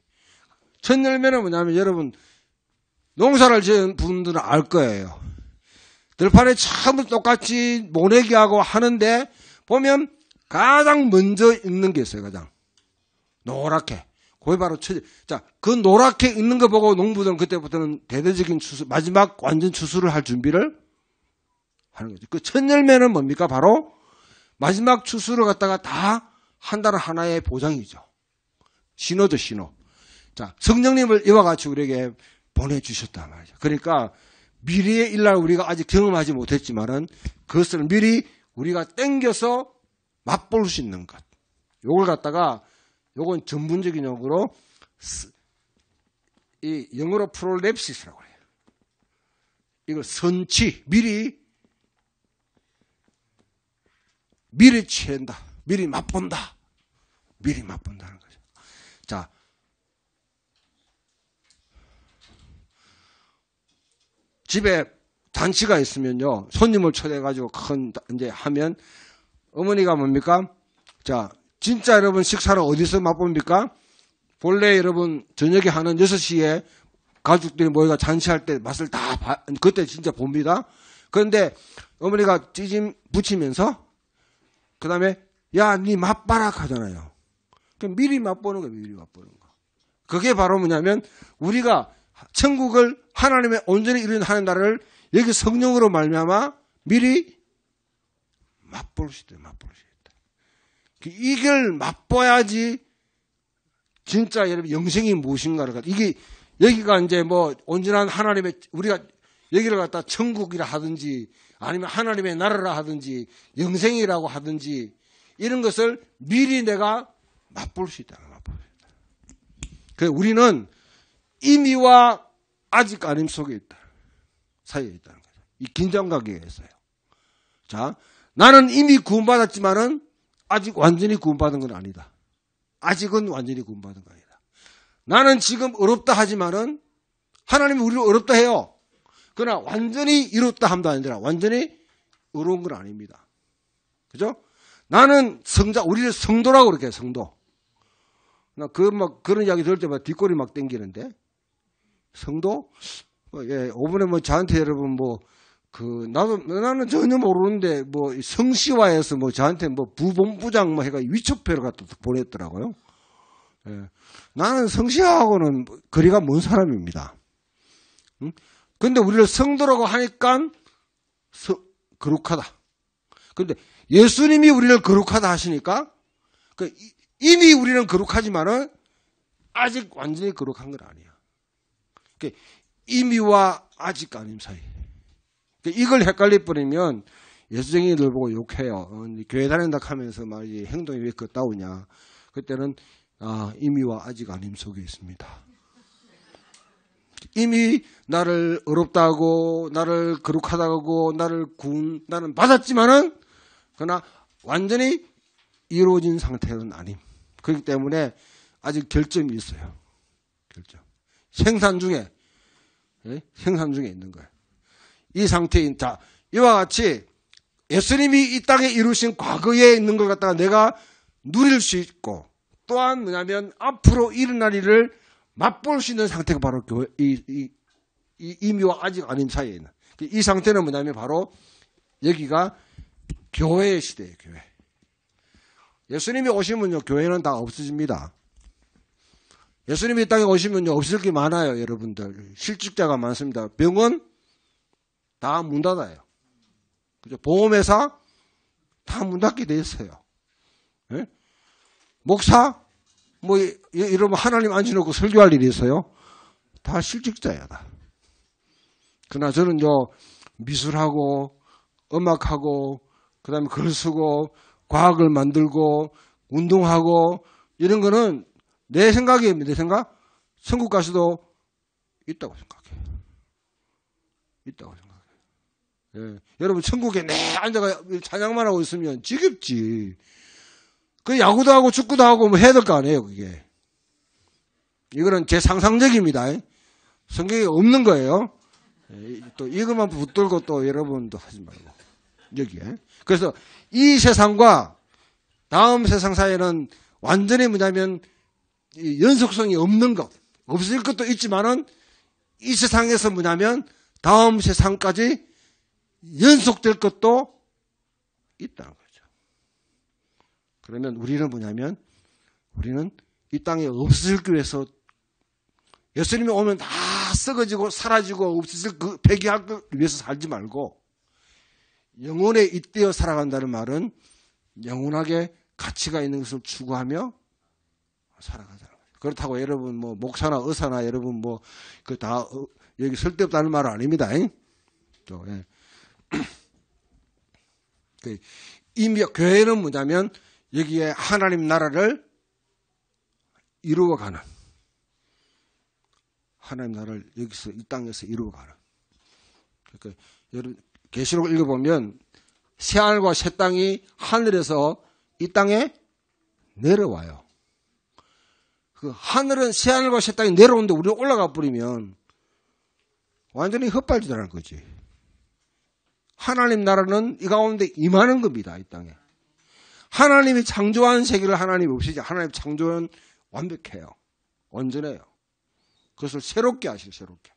S1: 첫 열매는 뭐냐면 여러분 농사를 지은 분들은 알 거예요. 들판에 처음부터 똑같이 모내기하고 하는데 보면 가장 먼저 익는 게 있어요. 가장 노랗게. 그게 바로 자, 그 노랗게 익는 거 보고 농부들은 그때부터는 대대적인 추수, 마지막 완전 추수를 할 준비를 하는 거죠. 그 첫 열매는 뭡니까? 바로 마지막 추수를 갖다가 다 한다는 하나의 보장이죠. 신호죠, 신호. 자, 성령님을 이와 같이 우리에게 보내주셨단 말이죠. 그러니까 미래의 일날 우리가 아직 경험하지 못했지만은 그것을 미리 우리가 땡겨서 맛볼 수 있는 것. 요걸 갖다가 요건 전문적인 용어로 이 영어로 프롤랩시스라고 해요. 이걸 선취, 미리 취한다. 미리 맛본다. 미리 맛본다는 거죠. 자, 집에 잔치가 있으면요, 손님을 초대해가지고 이제 하면, 어머니가 뭡니까? 자, 진짜 여러분 식사를 어디서 맛봅니까? 본래 여러분 저녁에 하는 6시에 가족들이 모여가 잔치할 때 맛을 그때 진짜 봅니다. 그런데 어머니가 찌짐 붙이면서, 그 다음에, 야, 니 맛봐라 하잖아요. 미리 맛보는 거예요, 미리 맛보는 거. 그게 바로 뭐냐면, 우리가 천국을 하나님의 온전히 이루는 나라를 여기 성령으로 말미암아 미리 맛볼 수 있다. 맛볼 수 있다. 이걸 맛봐야지 진짜 여러분 영생이 무엇인가를 이게 여기가 이제 온전한 하나님의 우리가 여기를 갖다 천국이라 하든지 아니면 하나님의 나라라 하든지 영생이라고 하든지 이런 것을 미리 내가 맛볼 수 있다. 맛볼 수 있다. 그래서 우리는 이미와 아직 아님 속에 있다. 사이에 있다는 거죠. 이 긴장관계가 있어요. 자, 나는 이미 구원받았지만은 아직 완전히 구원받은 건 아니다. 아직은 완전히 구원받은 건 아니다. 나는 지금 어렵다 하지만은 하나님이 우리를 어렵다 해요. 그러나 완전히 이뤘다 함도 아니라 완전히 어려운 건 아닙니다. 그죠? 나는 우리를 성도라고 그렇게 해요, 성도. 나 그런 이야기 들을 때마다 뒷골이 막 땡기는데. 성도? 5분에 저한테 여러분 나는 전혀 모르는데 성시화해서 저한테 부본부장 해가 위촉표를 갖다 보냈더라고요. 예. 나는 성시화하고는 거리가 먼 사람입니다. 응? 근데 우리를 성도라고 하니까 거룩하다. 근데 예수님이 우리를 거룩하다 하시니까 이미 우리는 거룩하지만은 아직 완전히 거룩한 건 아니야. 이미와 아직 아님 사이. 이걸 헷갈려 버리면 예수쟁이들 보고 욕해요. 교회 다닌다 하면서 말이지 행동이 왜 그따오냐. 그때는 이미와 아직 아님 속에 있습니다. 이미 나를 어렵다고 나를 거룩하다고 나는 받았지만은 그러나 완전히 이루어진 상태는 아님. 그렇기 때문에 아직 결점이 있어요. 결점. 생산 중에 있는 거예요. 이 상태인 이와 같이 예수님이 이 땅에 이루신 과거에 있는 걸 갖다가 내가 누릴 수 있고 또한 뭐냐면 앞으로 일어날 일을 맛볼 수 있는 상태가 바로 이 이미와 아직 아닌 사이에 있는 이 상태는 뭐냐면 바로 여기가 교회의 시대예요. 교회. 예수님이 오시면요 교회는 다 없어집니다. 예수님이 이 땅에 오시면요 없을 게 많아요. 여러분들 실직자가 많습니다. 병원 다 문 닫아요. 그죠? 보험회사 다 문 닫게 돼 있어요. 예? 목사 뭐 이러면 하나님 앉혀놓고 설교할 일이 있어요. 다 실직자야 다. 그러나 저는요 미술하고 음악하고 그다음에 글 쓰고 과학을 만들고 운동하고 이런 거는 내 생각이에요. 내 생각. 천국 가서도 있다고 생각해요. 있다고 생각해요. 예. 여러분 천국에 내 앉아가 찬양만 하고 있으면 지겹지. 그 야구도 하고 축구도 하고 뭐 해야 될 거 아니에요. 그게. 이거는 제 상상적입니다. 성경에 없는 거예요. 또 이것만 붙들고 또 여러분도 하지 말고 여기에. 그래서 이 세상과 다음 세상 사이에는 완전히 뭐냐면 연속성이 없는 것. 없을 것도 있지만은 이 세상에서 뭐냐면 다음 세상까지 연속될 것도 있다는 거죠. 그러면 우리는 뭐냐면 우리는 이 땅에 없어지기 위해서 예수님이 오면 다 썩어지고 사라지고 없어질 그 폐기할 걸 위해서 살지 말고 영혼에 잇대어 살아간다는 말은 영원하게 가치가 있는 것을 추구하며 살아가자는 거예요. 그렇다고 여러분 뭐 목사나 의사나 여러분 뭐 그 다 여기 쓸데없다는 말은 아닙니다. 또, 예. 이미 교회는 뭐냐면 여기에 하나님 나라를 이루어가는 하나님 나라를 여기서 이 땅에서 이루어가는. 그러니까 여러분 계시록 읽어보면 새 하늘과 새 땅이 하늘에서 이 땅에 내려와요. 그 하늘은 새 하늘과 새 땅이 내려오는데 우리가 올라가 버리면 완전히 헛발질하는 거지. 하나님 나라는 이 가운데 임하는 겁니다. 이 땅에. 하나님이 창조한 세계를 하나님이 없이지. 하나님 창조는 완벽해요. 온전해요. 그것을 새롭게 하시고 새롭게.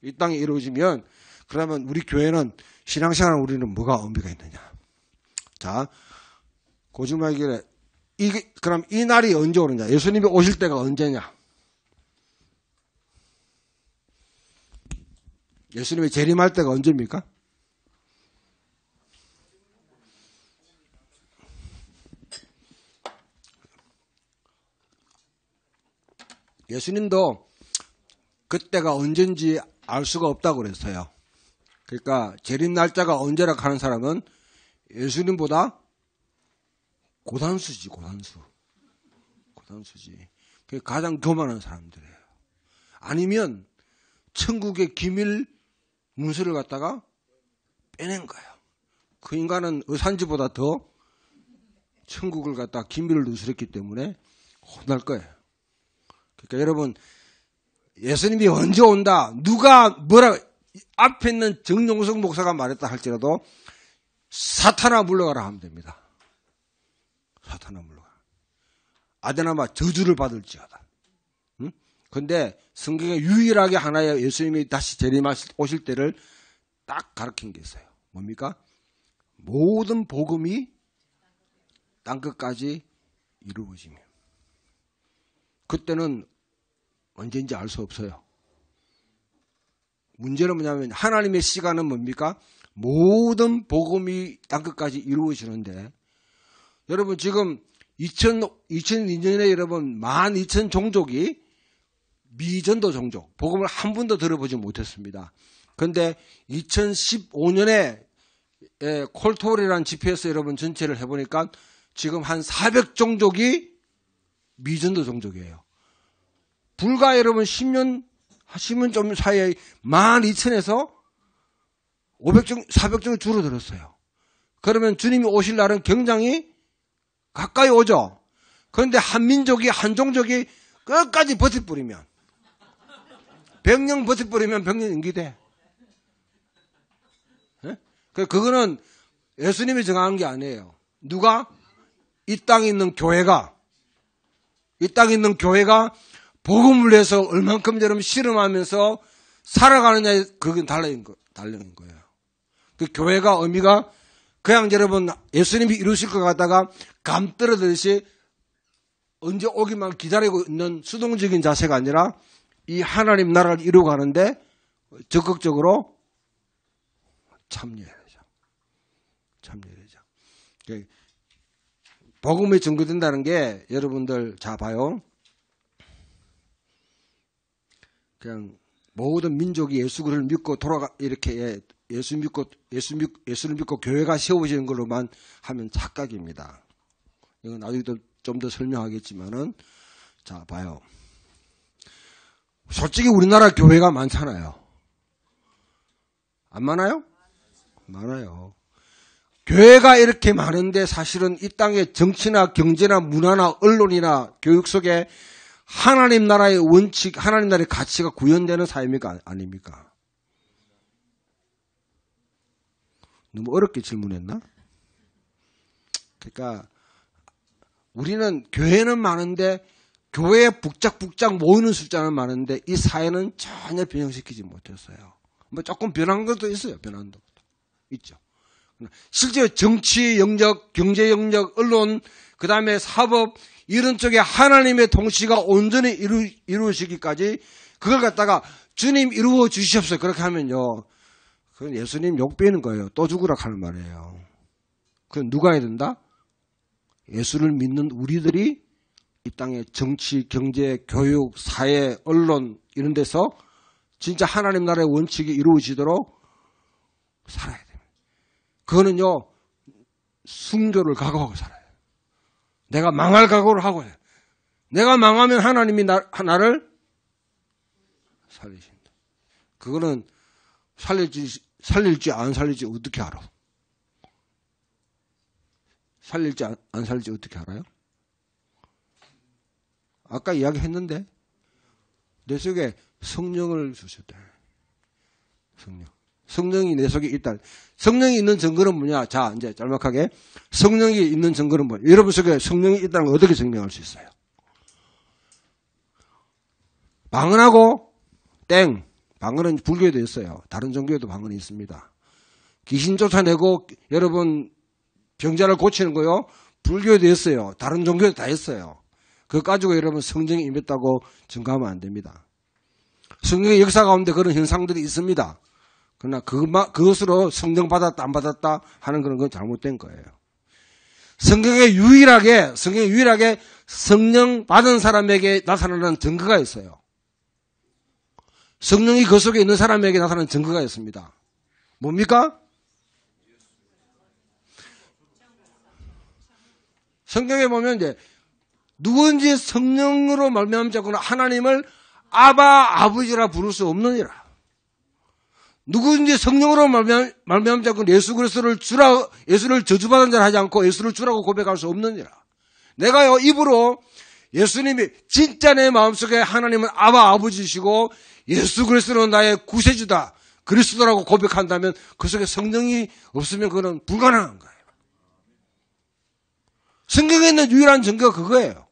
S1: 이 땅에 이루어지면 그러면 우리 교회는 신앙생활 우리는 뭐가 의미가 있느냐. 자, 고집하기 전에 그럼 이 날이 언제 오느냐. 예수님이 오실 때가 언제냐. 예수님이 재림할 때가 언제입니까? 예수님도 그때가 언젠지 알 수가 없다고 그랬어요. 그러니까 재림 날짜가 언제라 하는 사람은 예수님보다 고단수지. 그게 가장 교만한 사람들이에요. 아니면 천국의 기밀 문서를 갖다가 빼낸 거예요. 그 인간은 의산지보다 더 천국을 갖다가 기밀을 누설했기 때문에 혼날 거예요. 그러니까 여러분 예수님이 언제 온다. 누가 뭐라 앞에 있는 정용석 목사가 말했다 할지라도 사탄아 물러가라 하면 됩니다. 사탄아 물러가라. 아데나마 저주를 받을지어다. 그런데 성경에 유일하게 하나의 예수님이 다시 재림오실 때를 딱 가르친 게 있어요. 뭡니까? 모든 복음이 땅끝까지 이루어지며 그때는 언제인지 알 수 없어요. 문제는 뭐냐면 하나님의 시간은 뭡니까? 모든 복음이 땅끝까지 이루어지는데 여러분 지금 2002년에 여러분 12,000 종족이 미전도 종족 복음을 한 번도 들어보지 못했습니다. 그런데 2015년에 콜토월이라는 GPS 여러분 전체를 해보니까 지금 한 400종족이 미전도 종족이에요. 불과 여러분 10년 좀 사이에 12,000에서 500종, 400종이 줄어들었어요. 그러면 주님이 오실 날은 굉장히 가까이 오죠. 그런데 한 민족이, 한 종족이 끝까지 버텨버리면, 100년 버텨버리면 100년 임기돼. 그거는 예수님이 정한 게 아니에요. 누가? 이 땅에 있는 교회가 복음을 위해서 얼만큼 여러분 실험하면서 살아가느냐에 그건 달린 거예요. 그 교회가 의미가 그냥 여러분 예수님이 이루실 것 같다가 감 떨어지듯이 언제 오기만 기다리고 있는 수동적인 자세가 아니라 이 하나님 나라를 이루어가는데 적극적으로 참여해야죠. 복음이 증거된다는 게 여러분들 자 봐요. 그냥 모든 민족이 예수를 믿고 이렇게 예수를 믿고 교회가 세워지는 걸로만 하면 착각입니다. 이건 나중에 좀 더 설명하겠지만은 자 봐요. 솔직히 우리나라 교회가 많잖아요. 안 많아요? 많아요. 교회가 이렇게 많은데 사실은 이 땅의 정치나 경제나 문화나 언론이나 교육 속에 하나님 나라의 원칙, 하나님 나라의 가치가 구현되는 사회입니까? 아닙니까? 너무 어렵게 질문했나? 그러니까 우리는 교회는 많은데 교회에 북작북작 모이는 숫자는 많은데 이 사회는 전혀 변형시키지 못했어요. 뭐 조금 변한 것도 있어요. 변한 것도 있죠. 실제 정치 영역, 경제 영역, 언론, 그 다음에 사법 이런 쪽에 하나님의 통치가 온전히 이루어지기까지 그걸 갖다가 주님 이루어 주시옵소서 그렇게 하면요. 그건 예수님 욕 빼는 거예요. 또 죽으라 하는 말이에요. 그건 누가 해야 된다? 예수를 믿는 우리들이 이 땅의 정치, 경제, 교육, 사회, 언론 이런 데서 진짜 하나님 나라의 원칙이 이루어지도록 살아야 됩니다. 그거는요. 순교를 각오하고 살아요. 내가 망할 각오를 하고 해요. 내가 망하면 하나님이 나를 살리신다. 그거는 살릴지 안 살릴지 어떻게 알아? 살릴지 안 살릴지 어떻게 알아요? 아까 이야기했는데 내 속에 성령을 주셨다. 성령이 내 속에 있다. 성령이 있는 증거는 뭐냐? 자, 이제 짤막하게 성령이 있는 증거는 뭐냐? 여러분 속에 성령이 있다는 걸 어떻게 증명할 수 있어요? 방언하고 땡. 방언은 불교에도 있어요. 다른 종교에도 방언이 있습니다. 귀신 쫓아내고 여러분 병자를 고치는 거요. 불교에도 있어요. 다른 종교에도 다 있어요. 그거 가지고 여러분 성령이 임했다고 증거하면 안 됩니다. 성령의 역사 가운데 그런 현상들이 있습니다. 그러나 그것으로 성령 받았다 안 받았다 하는 건 잘못된 거예요. 성경에 유일하게 성령 받은 사람에게 나타나는 증거가 있어요. 성령이 그 속에 있는 사람에게 나타나는 증거가 있습니다. 뭡니까? 성경에 보면 이제 누구든지 성령으로 말미암자거나 하나님을 아버지라 부를 수 없느니라. 누구든지 성령으로 말미암자거나 예수 그리스도를 예수를 저주받은 자를 하지 않고 예수를 주라고 고백할 수 없느니라. 내가요 입으로 예수님이 진짜 내 마음속에 하나님은 아버지시고 예수 그리스도는 나의 구세주다. 그리스도라고 고백한다면 그 속에 성령이 없으면 그건 불가능한 거예요. 성경에 있는 유일한 증거가 그거예요.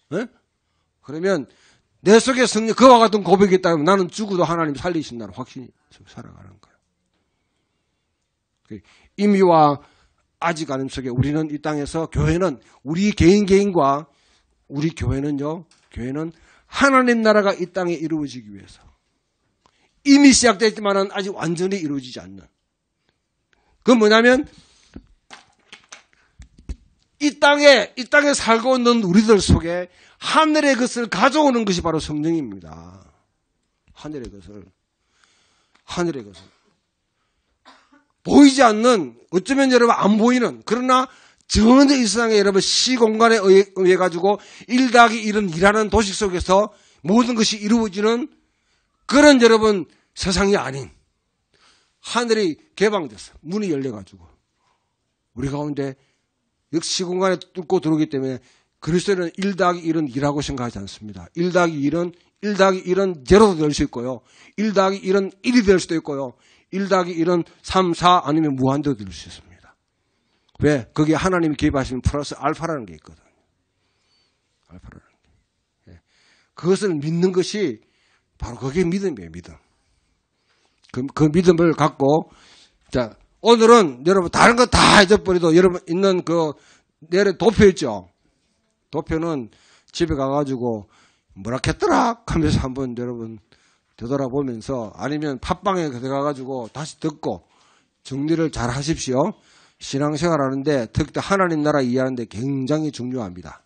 S1: 네? 그러면 내 속에 성령, 그와 같은 고백이 있다면 나는 죽어도 하나님 살리신다는 확신이 살아가는 거예요. 임의와 아직 아님 속에 우리는 이 땅에서 교회는 우리 개인과 우리 교회는요, 교회는 하나님 나라가 이 땅에 이루어지기 위해서 이미 시작됐지만은 아직 완전히 이루어지지 않는. 그건 뭐냐면 이 땅에 살고 있는 우리들 속에 하늘의 것을 가져오는 것이 바로 성령입니다. 하늘의 것을. 보이지 않는, 어쩌면 여러분 안 보이는, 그러나 전혀 이 세상에 여러분 시공간에 의해 가지고 1+1은 일하는 도식 속에서 모든 것이 이루어지는 그런 여러분 세상이 아닌 하늘이 개방돼서 문이 열려가지고 우리 가운데 시공간에 뚫고 들어오기 때문에 그리스도는 1+1은 2라고 생각하지 않습니다. 1+1은 제로도 될 수 있고요. 1+1은 1이 될 수도 있고요. 1+1은 3, 4 아니면 무한대도 될 수 있습니다. 왜? 거기에 하나님이 개입하시는 플러스 알파라는 게 있거든요. 알파라는 게. 예. 그것을 믿는 것이 바로 그게 믿음이에요, 믿음. 그 믿음을 갖고, 자, 오늘은 여러분 다른 거 다 잊어버려도 여러분 있는 그 내래 도표 있죠? 도표는 집에 가가지고 뭐라 했더라 하면서 한번 여러분 되돌아보면서 아니면 팟빵에 들어가가지고 다시 듣고 정리를 잘 하십시오. 신앙생활 하는데 특히 하나님 나라 이해하는데 굉장히 중요합니다.